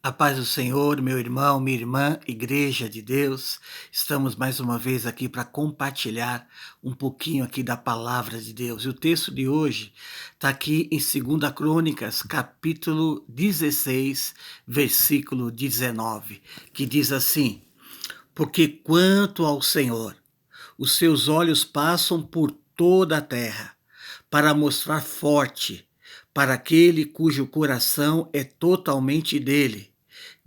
A paz do Senhor, meu irmão, minha irmã, Igreja de Deus, estamos mais uma vez aqui para compartilhar um pouquinho aqui da palavra de Deus. E o texto de hoje está aqui em 2 Crônicas, capítulo 16, versículo 19, que diz assim: Porque quanto ao Senhor, os seus olhos passam por toda a terra, para mostrar forte para aquele cujo coração é totalmente dele.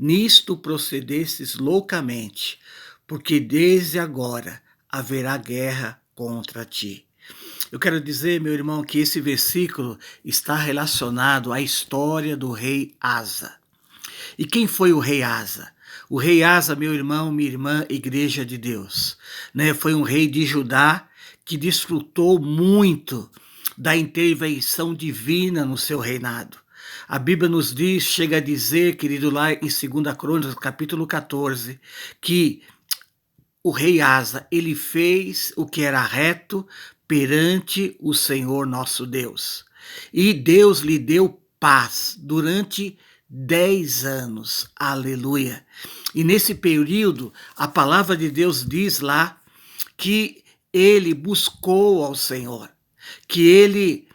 Nisto procedestes loucamente, porque desde agora haverá guerra contra ti. Eu quero dizer, meu irmão, que esse versículo está relacionado à história do rei Asa. E quem foi o rei Asa? O rei Asa, meu irmão, minha irmã, Igreja de Deus, né? Foi um rei de Judá que desfrutou muito da intervenção divina no seu reinado. A Bíblia nos diz, chega a dizer, querido, lá em 2 Crônicas, capítulo 14, que o rei Asa, ele fez o que era reto perante o Senhor nosso Deus. E Deus lhe deu paz durante 10 anos. Aleluia. E nesse período, a palavra de Deus diz lá que ele buscou ao Senhor, que ele,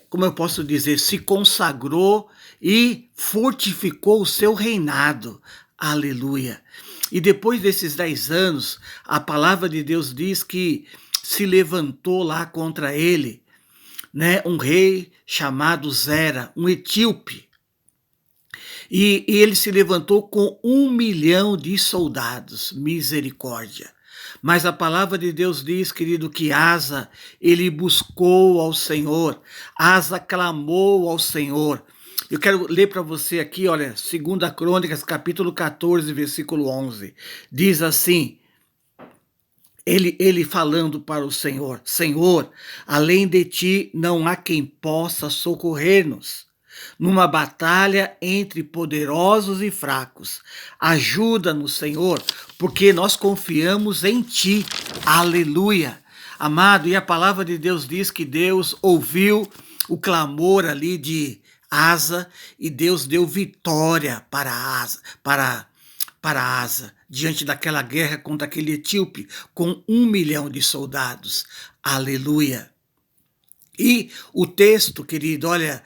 como eu posso dizer, se consagrou e fortificou o seu reinado. Aleluia. E depois desses 10 anos, a palavra de Deus diz que se levantou lá contra ele, né, um rei chamado Zera, um etíope. E ele se levantou com 1 milhão de soldados, misericórdia. Mas a palavra de Deus diz, querido, que Asa, ele buscou ao Senhor, Asa clamou ao Senhor. Eu quero ler para você aqui, olha, 2 Crônicas, capítulo 14, versículo 11. Diz assim, ele falando para o Senhor: Senhor, além de ti não há quem possa socorrer-nos numa batalha entre poderosos e fracos. Ajuda-nos, Senhor, porque nós confiamos em ti. Aleluia. Amado, e a palavra de Deus diz que Deus ouviu o clamor ali de Asa e Deus deu vitória para Asa, diante daquela guerra contra aquele etíope com 1 milhão de soldados. Aleluia. E o texto, querido, olha,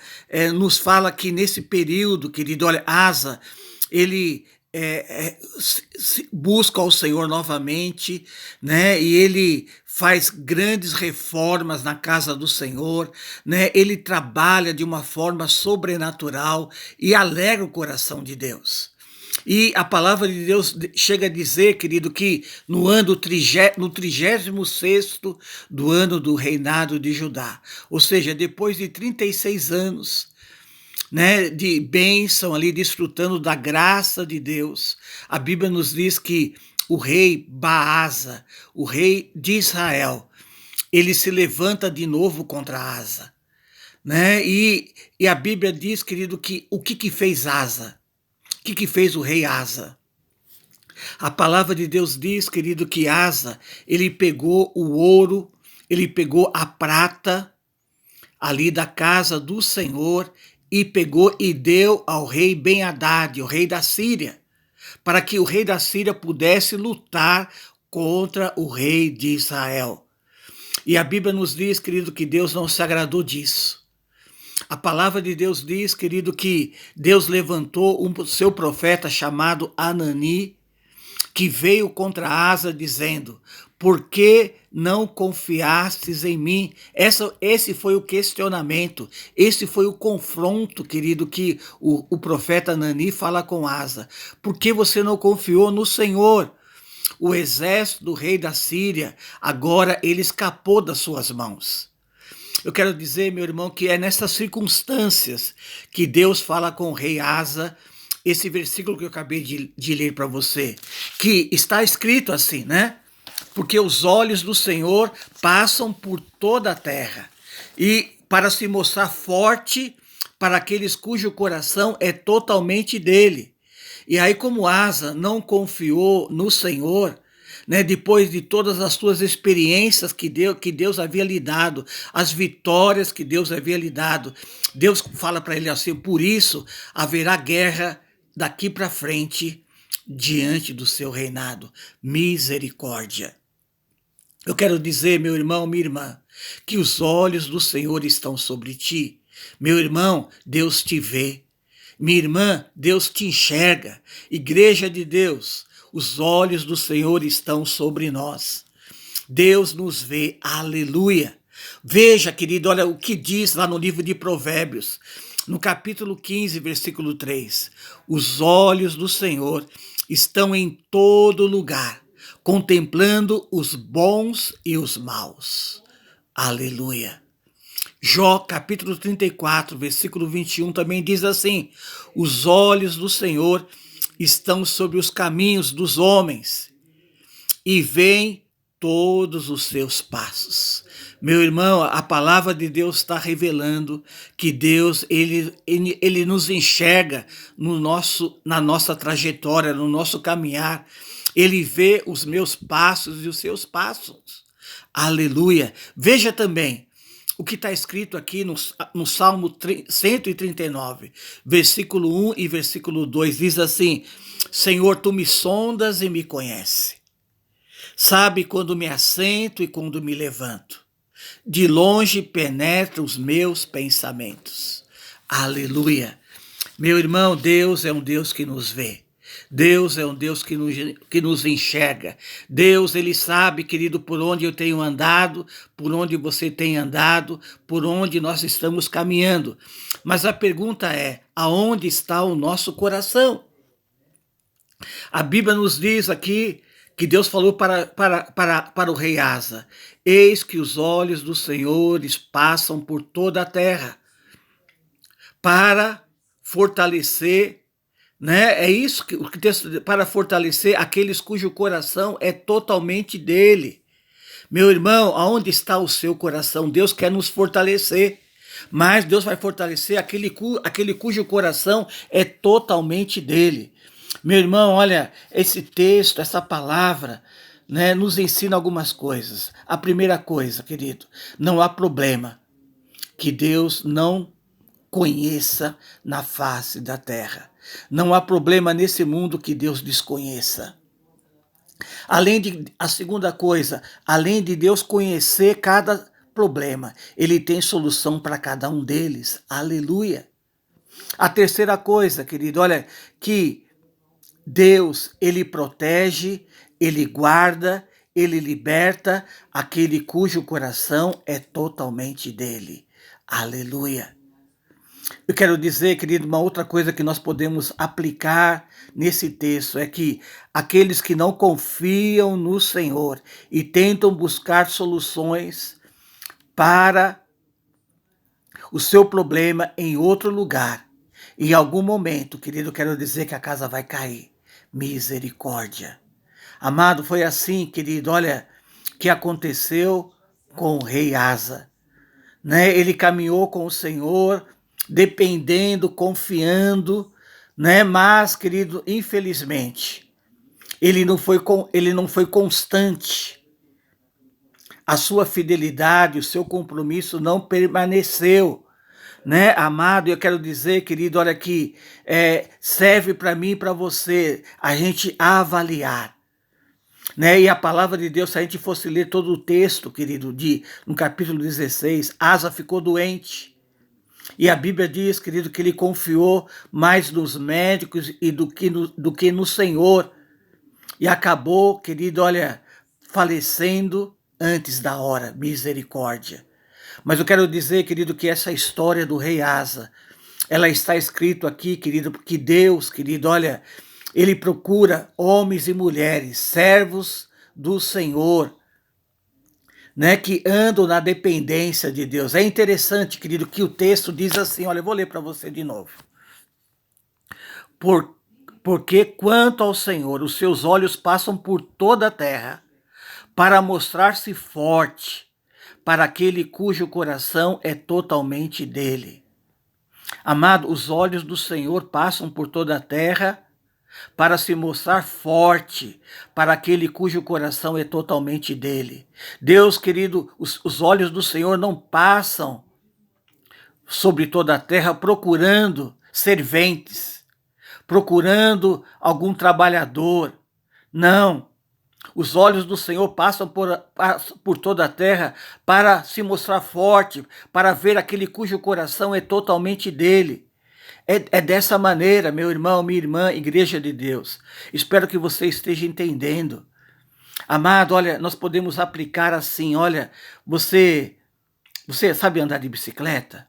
nos fala que nesse período, querido, olha, Asa, ele busca ao Senhor novamente, né? E ele faz grandes reformas na casa do Senhor, né? Ele trabalha de uma forma sobrenatural e alegra o coração de Deus. E a palavra de Deus chega a dizer, querido, que no 36º do ano do reinado de Judá, ou seja, depois de 36 anos, né, de bênção ali, desfrutando da graça de Deus, a Bíblia nos diz que o rei Baasa, o rei de Israel, ele se levanta de novo contra Asa, né? E a Bíblia diz, querido, que o que fez Asa? O que fez o rei Asa? A palavra de Deus diz, querido, que Asa, ele pegou o ouro, ele pegou a prata ali da casa do Senhor e pegou e deu ao rei Ben-Hadad, o rei da Síria, para que o rei da Síria pudesse lutar contra o rei de Israel. E a Bíblia nos diz, querido, que Deus não se agradou disso. A palavra de Deus diz, querido, que Deus levantou um seu profeta chamado Anani, que veio contra Asa dizendo: por que não confiastes em mim? Esse foi o questionamento, esse foi o confronto, querido, que o profeta Anani fala com Asa. Por que você não confiou no Senhor? O exército do rei da Síria, agora ele escapou das suas mãos. Eu quero dizer, meu irmão, que é nessas circunstâncias que Deus fala com o rei Asa, esse versículo que eu acabei de ler para você, que está escrito assim, né? Porque os olhos do Senhor passam por toda a terra, e para se mostrar forte para aqueles cujo coração é totalmente dele. E aí, como Asa não confiou no Senhor, né, depois de todas as suas experiências que Deus havia lhe dado, as vitórias que Deus havia lhe dado, Deus fala para ele assim: por isso haverá guerra daqui para frente diante do seu reinado. Misericórdia. Eu quero dizer, meu irmão, minha irmã, que os olhos do Senhor estão sobre ti. Meu irmão, Deus te vê. Minha irmã, Deus te enxerga. Igreja de Deus, os olhos do Senhor estão sobre nós. Deus nos vê, aleluia. Veja, querido, olha o que diz lá no livro de Provérbios, no capítulo 15, versículo 3. Os olhos do Senhor estão em todo lugar, contemplando os bons e os maus. Aleluia. Jó, capítulo 34, versículo 21, também diz assim: os olhos do Senhor estão sobre os caminhos dos homens e veem todos os seus passos. Meu irmão, a palavra de Deus está revelando que Deus, ele nos enxerga na nossa trajetória, no nosso caminhar. Ele vê os meus passos e os seus passos. Aleluia. Veja também o que está escrito aqui no Salmo 139, versículo 1 e versículo 2, diz assim: Senhor, tu me sondas e me conheces. Sabe quando me assento e quando me levanto. De longe penetra os meus pensamentos. Aleluia. Meu irmão, Deus é um Deus que nos vê. Deus é um Deus que nos enxerga. Deus, Ele sabe, querido, por onde eu tenho andado, por onde você tem andado, por onde nós estamos caminhando. Mas a pergunta é, aonde está o nosso coração? A Bíblia nos diz aqui que Deus falou para o rei Asa: eis que os olhos dos senhores passam por toda a terra para fortalecer, né? É isso que o texto, para fortalecer aqueles cujo coração é totalmente dele. Meu irmão, aonde está o seu coração? Deus quer nos fortalecer, mas Deus vai fortalecer aquele cujo coração é totalmente dele. Meu irmão, olha, esse texto, essa palavra, né, nos ensina algumas coisas. A primeira coisa, querido, não há problema que Deus não conheça na face da terra. Não há problema nesse mundo que Deus desconheça. A segunda coisa, além de Deus conhecer cada problema, Ele tem solução para cada um deles. Aleluia. A terceira coisa, querido, olha, que Deus, Ele protege, Ele guarda, Ele liberta aquele cujo coração é totalmente dele. Aleluia. Eu quero dizer, querido, uma outra coisa que nós podemos aplicar nesse texto é que aqueles que não confiam no Senhor e tentam buscar soluções para o seu problema em outro lugar, em algum momento, querido, eu quero dizer que a casa vai cair. Misericórdia. Amado, foi assim, querido, olha, que aconteceu com o rei Asa, né? Ele caminhou com o Senhor, dependendo, confiando, né? Mas, querido, infelizmente, ele não foi constante. A sua fidelidade, o seu compromisso não permaneceu. Né, amado, eu quero dizer, querido, olha aqui, serve para mim e para você a gente avaliar, né? E a palavra de Deus, se a gente fosse ler todo o texto, querido, no capítulo 16, Asa ficou doente. E a Bíblia diz, querido, que ele confiou mais nos médicos e do que no Senhor. E acabou, querido, olha, falecendo antes da hora. Misericórdia. Mas eu quero dizer, querido, que essa história do rei Asa, ela está escrito aqui, querido, porque Deus, querido, olha, Ele procura homens e mulheres, servos do Senhor, né, que andam na dependência de Deus. É interessante, querido, que o texto diz assim, olha, eu vou ler para você de novo. Porque quanto ao Senhor, os seus olhos passam por toda a terra para mostrar-se forte para aquele cujo coração é totalmente dele. Amado, os olhos do Senhor passam por toda a terra para se mostrar forte para aquele cujo coração é totalmente dele. Deus, querido, os olhos do Senhor não passam sobre toda a terra procurando serventes, procurando algum trabalhador. Não. Os olhos do Senhor passam por toda a terra para se mostrar forte, para ver aquele cujo coração é totalmente dele. É dessa maneira, meu irmão, minha irmã, igreja de Deus. Espero que você esteja entendendo. Amado, olha, nós podemos aplicar assim, olha, você sabe andar de bicicleta?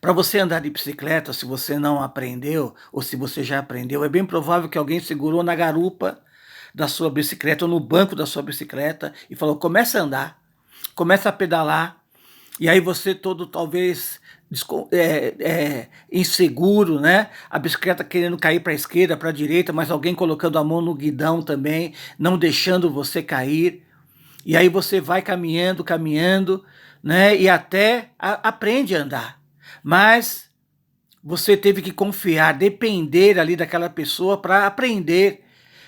Para você andar de bicicleta, se você não aprendeu, ou se você já aprendeu, é bem provável que alguém segurou na garupa da sua bicicleta, ou no banco da sua bicicleta, e falou, começa a andar, começa a pedalar, e aí você todo talvez inseguro, né? A bicicleta querendo cair para a esquerda, para a direita, mas alguém colocando a mão no guidão também, não deixando você cair. E aí você vai caminhando, caminhando, né? E até aprende a andar. Mas você teve que confiar, depender ali daquela pessoa para aprender.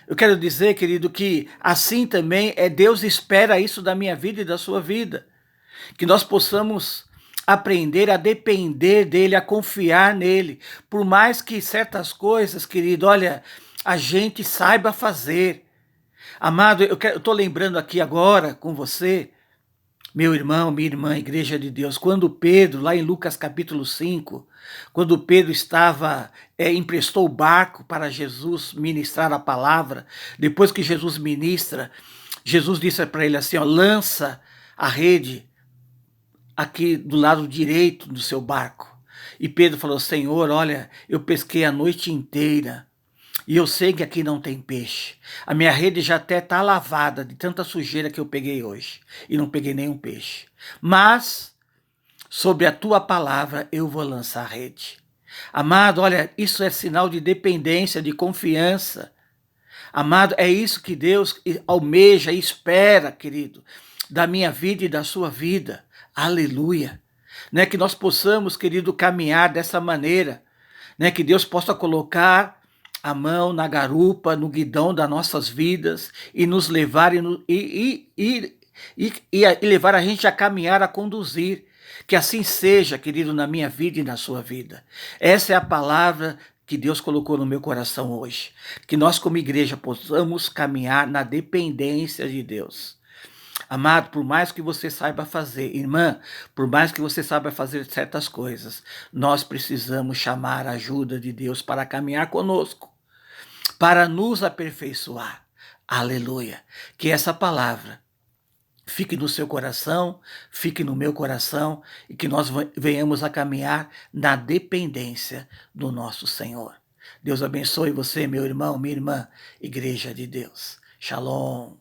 Eu quero dizer, querido, que assim também Deus espera isso da minha vida e da sua vida. Que nós possamos aprender a depender dele, a confiar nele. Por mais que certas coisas, querido, olha, a gente saiba fazer. Amado, eu estou lembrando aqui agora com você, meu irmão, minha irmã, igreja de Deus, quando Pedro, lá em Lucas capítulo 5, quando Pedro emprestou o barco para Jesus ministrar a palavra, depois que Jesus ministra, Jesus disse para ele assim, ó, lança a rede aqui do lado direito do seu barco. E Pedro falou, Senhor, olha, eu pesquei a noite inteira, e eu sei que aqui não tem peixe. A minha rede já até está lavada de tanta sujeira que eu peguei hoje. E não peguei nenhum peixe. Mas, sobre a tua palavra, eu vou lançar a rede. Amado, olha, isso é sinal de dependência, de confiança. Amado, é isso que Deus almeja e espera, querido, da minha vida e da sua vida. Aleluia. Né, que nós possamos, querido, caminhar dessa maneira. Né, que Deus possa colocar a mão na garupa, no guidão das nossas vidas e nos levar e levar a gente a caminhar, a conduzir. Que assim seja, querido, na minha vida e na sua vida. Essa é a palavra que Deus colocou no meu coração hoje. Que nós como igreja possamos caminhar na dependência de Deus. Amado, por mais que você saiba fazer, irmã, por mais que você saiba fazer certas coisas, nós precisamos chamar a ajuda de Deus para caminhar conosco, para nos aperfeiçoar. Aleluia. Que essa palavra fique no seu coração, fique no meu coração e que nós venhamos a caminhar na dependência do nosso Senhor. Deus abençoe você, meu irmão, minha irmã, igreja de Deus. Shalom.